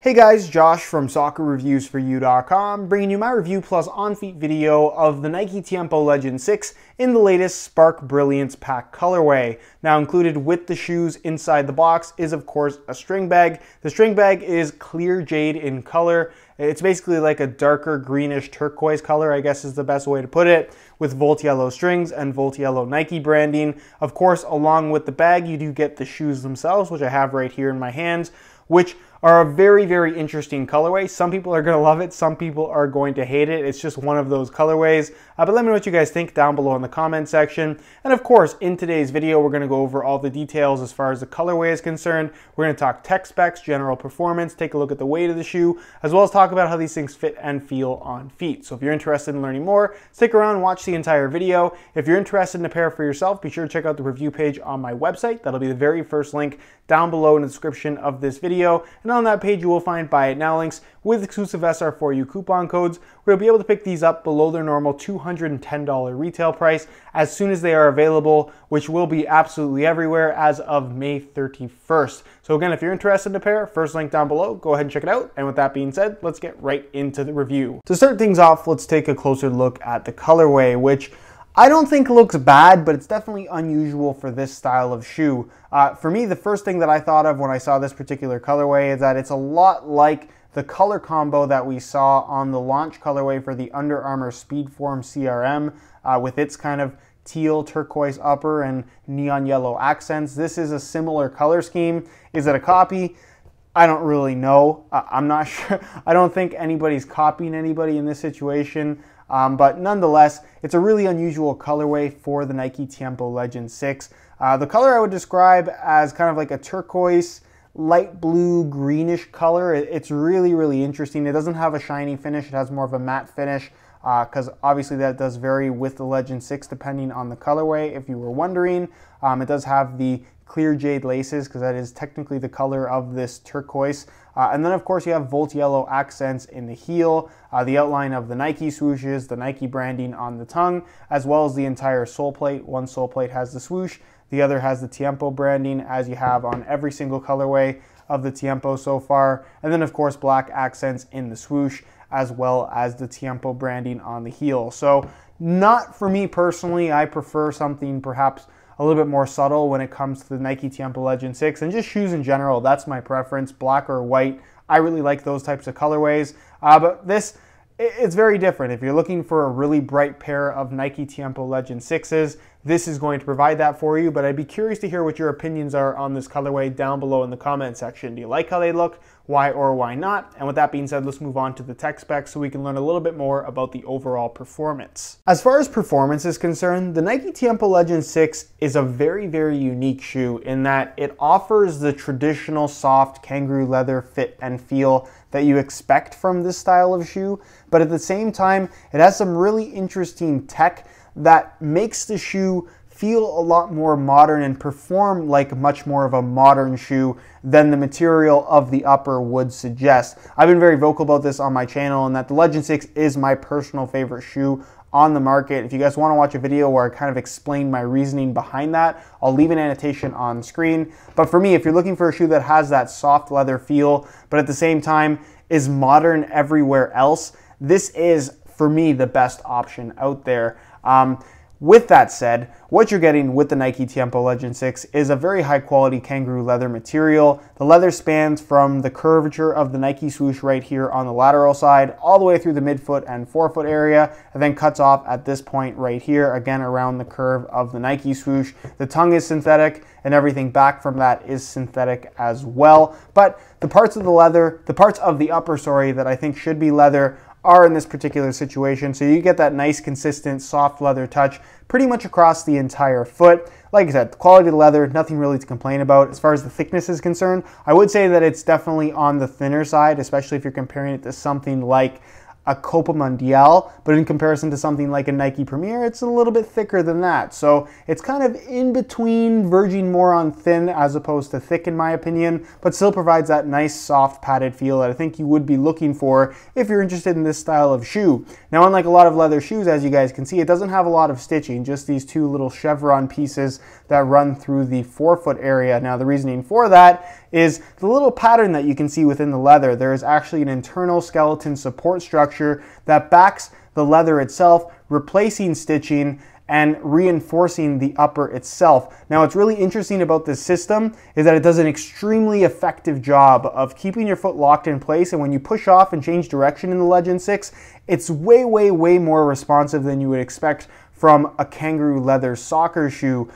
Hey guys, Josh from soccerreviewsforyou.com, bringing you my review plus on-feet video of the Nike Tiempo Legend 6 in the latest Spark Brilliance pack colorway. Now included with the shoes inside the box is of course a string bag. The string bag is clear jade in color. It's basically like a darker greenish turquoise color, I guess is the best way to put it, with Volt Yellow strings and Volt Yellow Nike branding. Of course, along with the bag, you do get the shoes themselves, which I have right here in my hands, which are a very, very interesting colorway. Some people are going to love it. Some people are going to hate it. It's just one of those colorways. But let me know what you guys think down below in the comment section. And of course, in today's video, we're going to go over all the details as far as the colorway is concerned. We're going to talk tech specs, general performance, take a look at the weight of the shoe, as well as talk about how these things fit and feel on feet. So if you're interested in learning more, stick around and watch the entire video. If you're interested in a pair for yourself, be sure to check out the review page on my website. That'll be the very first link down below in the description of this video. And on that page, you will find Buy It Now links with exclusive SR4U coupon codes, where you'll be able to pick these up below their normal $210 retail price as soon as they are available, which will be absolutely everywhere as of May 31st. So again, if you're interested in a pair, first link down below, go ahead and check it out. And with that being said, let's get right into the review. To start things off, let's take a closer look at the colorway, which I don't think looks bad, but it's definitely unusual for this style of shoe. For me, the first thing that I thought of when I saw this particular colorway is that it's a lot like the color combo that we saw on the launch colorway for the Under Armour Speedform CRM with its kind of teal turquoise upper and neon yellow accents. This is a similar color scheme. Is it a copy? I don't really know. I'm not sure. I don't think anybody's copying anybody in this situation. But nonetheless, it's a really unusual colorway for the Nike Tiempo Legend 6. The color I would describe as kind of like a turquoise, light blue, greenish color. It's really, really interesting. It doesn't have a shiny finish. It has more of a matte finish because obviously that does vary with the Legend 6 depending on the colorway, if you were wondering. It does have the clear jade laces because that is technically the color of this turquoise. And then of course you have Volt Yellow accents in the heel, the outline of the Nike swooshes, the Nike branding on the tongue, as well as the entire sole plate. One sole plate has the swoosh, the other has the Tiempo branding, as you have on every single colorway of the Tiempo so far. And then of course black accents in the swoosh, as well as the Tiempo branding on the heel. So not for me personally. I prefer something perhaps a little bit more subtle when it comes to the Nike Tiempo Legend 6, and just shoes in general. That's my preference, black or white. I really like those types of colorways, but this, it's very different. If you're looking for a really bright pair of Nike Tiempo Legend 6s, this is going to provide that for you, but I'd be curious to hear what your opinions are on this colorway down below in the comment section. Do you like how they look? Why or why not? And with that being said, let's move on to the tech specs so we can learn a little bit more about the overall performance. As far as performance is concerned, the Nike Tiempo Legend 6 is a very, very unique shoe in that it offers the traditional soft kangaroo leather fit and feel that you expect from this style of shoe, but at the same time, it has some really interesting tech that makes the shoe feel a lot more modern and perform like much more of a modern shoe than the material of the upper would suggest. I've been very vocal about this on my channel, and that the Legend 6 is my personal favorite shoe on the market. If you guys want to watch a video where I kind of explain my reasoning behind that, I'll leave an annotation on screen. But for me, if you're looking for a shoe that has that soft leather feel, but at the same time is modern everywhere else, this is, for me, the best option out there. With that said, what you're getting with the Nike Tiempo Legend 6 is a very high quality kangaroo leather material. The leather spans from the curvature of the Nike swoosh right here on the lateral side all the way through the midfoot and forefoot area, and then cuts off at this point right here, again around the curve of the Nike swoosh. The tongue is synthetic and everything back from that is synthetic as well. But the parts of the leather, the parts of the upper, that I think should be leather are in this particular situation. So you get that nice, consistent, soft leather touch pretty much across the entire foot. Like I said, the quality of the leather, nothing really to complain about. As far as the thickness is concerned, I would say that it's definitely on the thinner side, especially if you're comparing it to something like a Copa Mundial, but in comparison to something like a Nike Premier, it's a little bit thicker than that. So it's kind of in between, verging more on thin as opposed to thick in my opinion, but still provides that nice soft padded feel that I think you would be looking for if you're interested in this style of shoe. Now, unlike a lot of leather shoes, as you guys can see, it doesn't have a lot of stitching, just these two little chevron pieces that run through the forefoot area. Now, the reasoning for that is the little pattern that you can see within the leather. There is actually an internal skeleton support structure that backs the leather itself, replacing stitching and reinforcing the upper itself. Now, what's really interesting about this system is that it does an extremely effective job of keeping your foot locked in place, and when you push off and change direction in the Legend 6, it's way more responsive than you would expect from a kangaroo leather soccer shoe.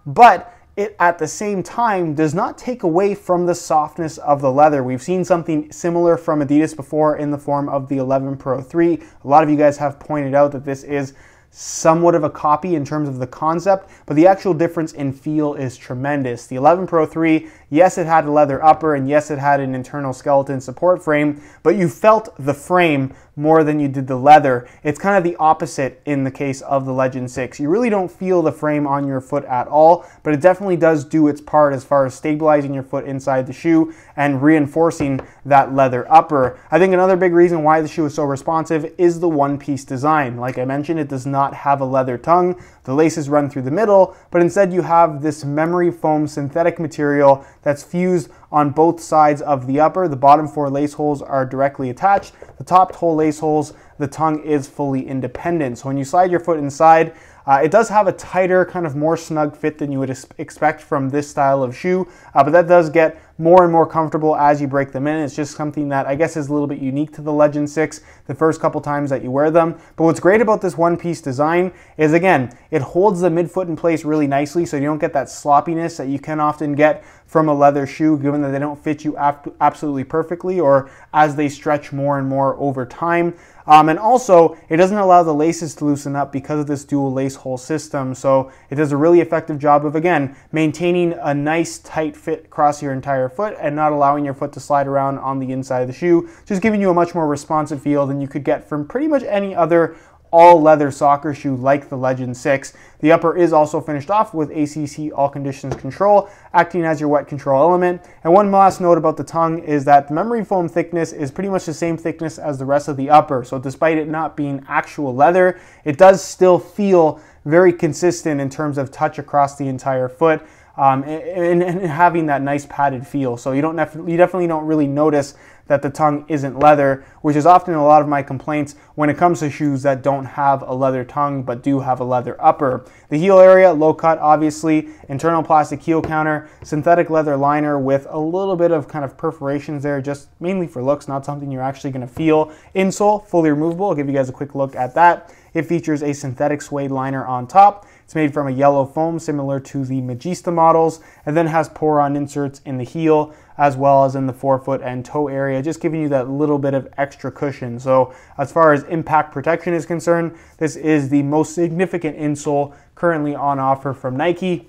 But it at the same time does not take away from the softness of the leather. We've seen something similar from Adidas before in the form of the 11 Pro 3. A lot of you guys have pointed out that this is somewhat of a copy in terms of the concept, but the actual difference in feel is tremendous. The 11 Pro 3, yes, it had a leather upper, and yes, it had an internal skeleton support frame, but you felt the frame more than you did the leather. It's kind of the opposite in the case of the Legend 6. You really don't feel the frame on your foot at all, but it definitely does do its part as far as stabilizing your foot inside the shoe and reinforcing that leather upper. I think another big reason why the shoe is so responsive is the one-piece design. Like I mentioned, it does not have a leather tongue. The laces run through the middle, but instead you have this memory foam synthetic material that's fused on both sides of the upper. The bottom 4 lace holes are directly attached. The top toe lace holes, the tongue is fully independent. So when you slide your foot inside, it does have a tighter, kind of more snug fit than you would expect from this style of shoe, but that does get more and more comfortable as you break them in. It's just something that I guess is a little bit unique to the Legend 6 the first couple times that you wear them. But what's great about this one-piece design is, again, it holds the midfoot in place really nicely, so you don't get that sloppiness that you can often get from a leather shoe, given that they don't fit you absolutely perfectly or as they stretch more and more over time. And also, it doesn't allow the laces to loosen up because of this dual lace hole system. So it does a really effective job of, again, maintaining a nice tight fit across your entire foot and not allowing your foot to slide around on the inside of the shoe, just giving you a much more responsive feel than you could get from pretty much any other all-leather soccer shoe like the Legend 6. The upper is also finished off with ACC All Conditions Control, acting as your wet control element. And one last note about the tongue is that the memory foam thickness is pretty much the same thickness as the rest of the upper. So despite it not being actual leather, it does still feel very consistent in terms of touch across the entire foot. And having that nice padded feel. So you definitely don't really notice that the tongue isn't leather, which is often a lot of my complaints when it comes to shoes that don't have a leather tongue but do have a leather upper. The heel area, low cut obviously, internal plastic heel counter, synthetic leather liner with a little bit of kind of perforations there, just mainly for looks, not something you're actually going to feel. Insole, fully removable. I'll give you guys a quick look at that. It features a synthetic suede liner on top. It's made from a yellow foam similar to the Magista models, and then has pour-on inserts in the heel as well as in the forefoot and toe area, just giving you that little bit of extra cushion. So as far as impact protection is concerned, this is the most significant insole currently on offer from Nike.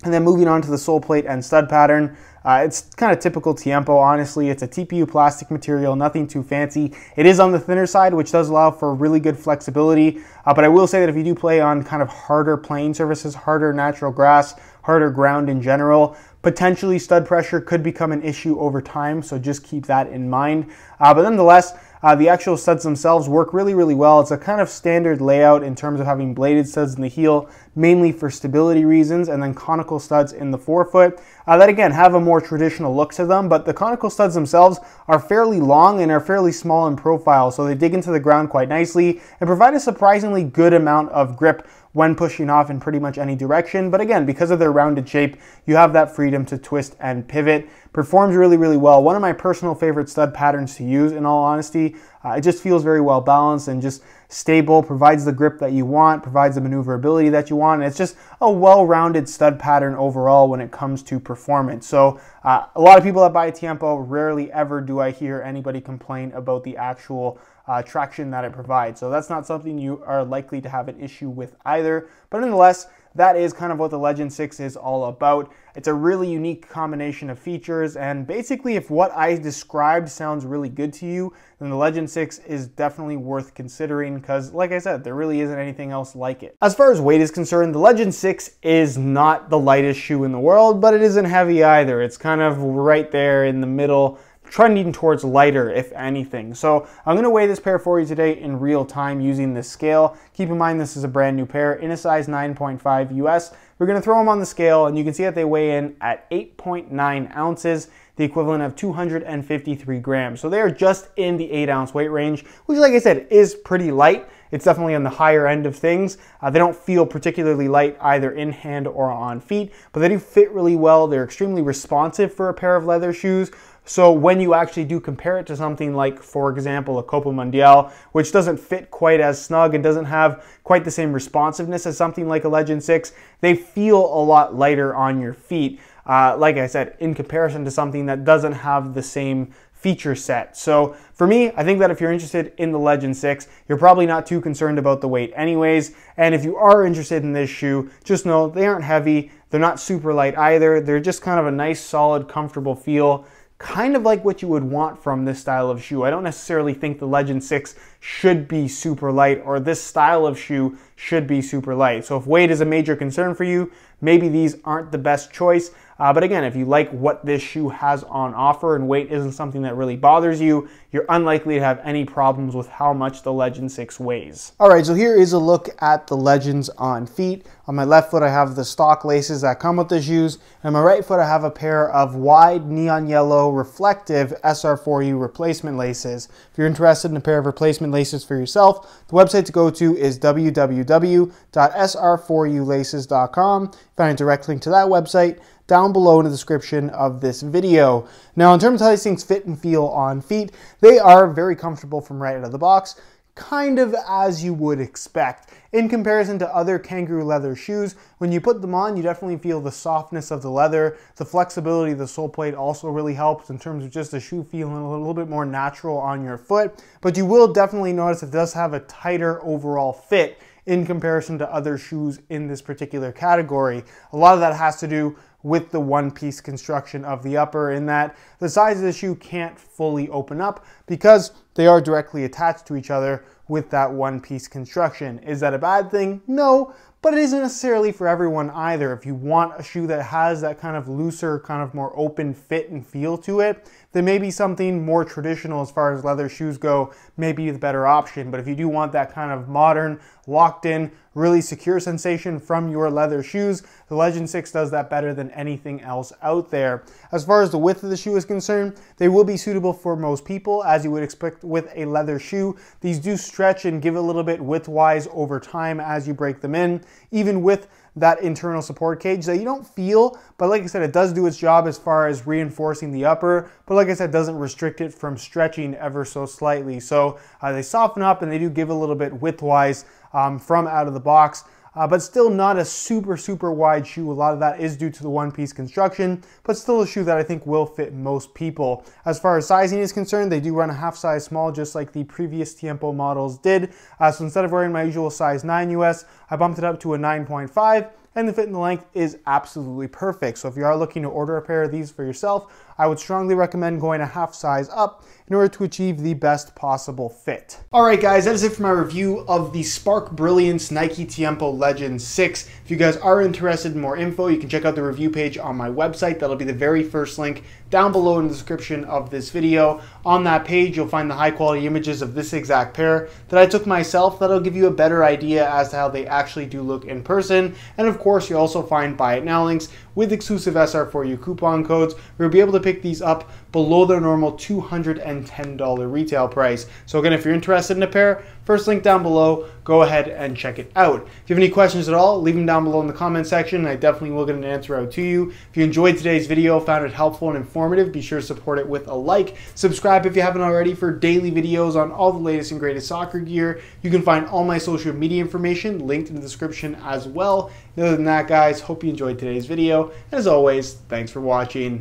And then moving on to the sole plate and stud pattern, it's kind of typical Tiempo, honestly. It's a TPU plastic material, nothing too fancy. It is on the thinner side, which does allow for really good flexibility. But I will say that if you do play on kind of harder playing surfaces, harder natural grass, harder ground in general, potentially stud pressure could become an issue over time, so just keep that in mind. But nonetheless, the actual studs themselves work really well. It's a kind of standard layout in terms of having bladed studs in the heel, mainly for stability reasons, and then conical studs in the forefoot that again have a more traditional look to them, but the conical studs themselves are fairly long and are fairly small in profile, so they dig into the ground quite nicely and provide a surprisingly good amount of grip when pushing off in pretty much any direction. But again, because of their rounded shape, you have that freedom to twist and pivot. Performs really well. One of my personal favorite stud patterns to use, in all honesty. It just feels very well balanced and just stable, provides the grip that you want, provides the maneuverability that you want, and it's just a well-rounded stud pattern overall when it comes to performance. So a lot of people that buy Tiempo, rarely ever do I hear anybody complain about the actual traction that it provides. So that's not something you are likely to have an issue with either. But nonetheless, that is kind of what the Legend 6 is all about. It's a really unique combination of features, and basically if what I described sounds really good to you, then the Legend 6 is definitely worth considering because, like I said, there really isn't anything else like it. As far as weight is concerned, the Legend 6 is not the lightest shoe in the world, but it isn't heavy either. It's kind of right there in the middle, trending towards lighter, if anything. So I'm going to weigh this pair for you today in real time using this scale. Keep in mind this is a brand new pair in a size 9.5 US. We're going to throw them on the scale, and you can see that they weigh in at 8.9 ounces, the equivalent of 253 grams. So they are just in the 8-ounce weight range, which, like I said, is pretty light. It's definitely on the higher end of things. They don't feel particularly light either in hand or on feet, but they do fit really well. They're extremely responsive for a pair of leather shoes. So when you actually do compare it to something like, for example, a Copa Mundial, which doesn't fit quite as snug and doesn't have quite the same responsiveness as something like a Legend 6, they feel a lot lighter on your feet. Like I said, in comparison to something that doesn't have the same feature set. So for me, I think that if you're interested in the Legend 6, you're probably not too concerned about the weight anyways. And if you are interested in this shoe, just know they aren't heavy. They're not super light either. They're just kind of a nice, solid, comfortable feel, kind of like what you would want from this style of shoe. I don't necessarily think the Legend 6 should be super light, or this style of shoe should be super light. So if weight is a major concern for you, maybe these aren't the best choice. But again, if you like what this shoe has on offer and weight isn't something that really bothers you, you're unlikely to have any problems with how much the Legend 6 weighs. All right, so here is a look at the Legends on feet. On my left foot, I have the stock laces that come with the shoes. And on my right foot, I have a pair of wide neon yellow reflective SR4U replacement laces. If you're interested in a pair of replacement laces for yourself, the website to go to is www.sr4ulaces.com. Find a direct link to that website down below in the description of this video. Now, in terms of how these things fit and feel on feet, they are very comfortable from right out of the box, kind of as you would expect. In comparison to other kangaroo leather shoes, when you put them on, you definitely feel the softness of the leather. The flexibility of the sole plate also really helps in terms of just the shoe feeling a little bit more natural on your foot. But you will definitely notice it does have a tighter overall fit in comparison to other shoes in this particular category. A lot of that has to do with the one-piece construction of the upper, in that the sides of the shoe can't fully open up because they are directly attached to each other with that one-piece construction. Is that a bad thing? No, but it isn't necessarily for everyone either. If you want a shoe that has that kind of looser, kind of more open fit and feel to it, then maybe something more traditional as far as leather shoes go may be the better option. But if you do want that kind of modern, locked in, really secure sensation from your leather shoes, the Legend 6 does that better than anything else out there. As far as the width of the shoe is concerned, they will be suitable for most people, as you would expect with a leather shoe. These do stretch and give a little bit width-wise over time as you break them in, even with that internal support cage that you don't feel, but like I said, it does do its job as far as reinforcing the upper, but like I said, doesn't restrict it from stretching ever so slightly. So they soften up and they do give a little bit width-wise from out of the box. But still not a super wide shoe. A lot of that is due to the one-piece construction, but still a shoe that I think will fit most people. As far as sizing is concerned, they do run a half size small, just like the previous Tiempo models did. So instead of wearing my usual size 9 US, I bumped it up to a 9.5, and the fit and the length is absolutely perfect. So if you are looking to order a pair of these for yourself, I would strongly recommend going a half size up in order to achieve the best possible fit. All right, guys, that is it for my review of the Spark Brilliance Nike Tiempo Legend 6. If you guys are interested in more info, you can check out the review page on my website. That'll be the very first link down below in the description of this video. On that page, you'll find the high quality images of this exact pair that I took myself. That'll give you a better idea as to how they actually do look in person. And of course, you'll also find buy it now links with exclusive SR4U coupon codes. We'll be able to pick these up below their normal $210 retail price. So again, if you're interested in a pair, first link down below, go ahead and check it out. If you have any questions at all, leave them down below in the comment section, and I definitely will get an answer out to you. If you enjoyed today's video, found it helpful and informative, be sure to support it with a like. Subscribe if you haven't already for daily videos on all the latest and greatest soccer gear. You can find all my social media information linked in the description as well. Other than that, guys, hope you enjoyed today's video. As always, thanks for watching.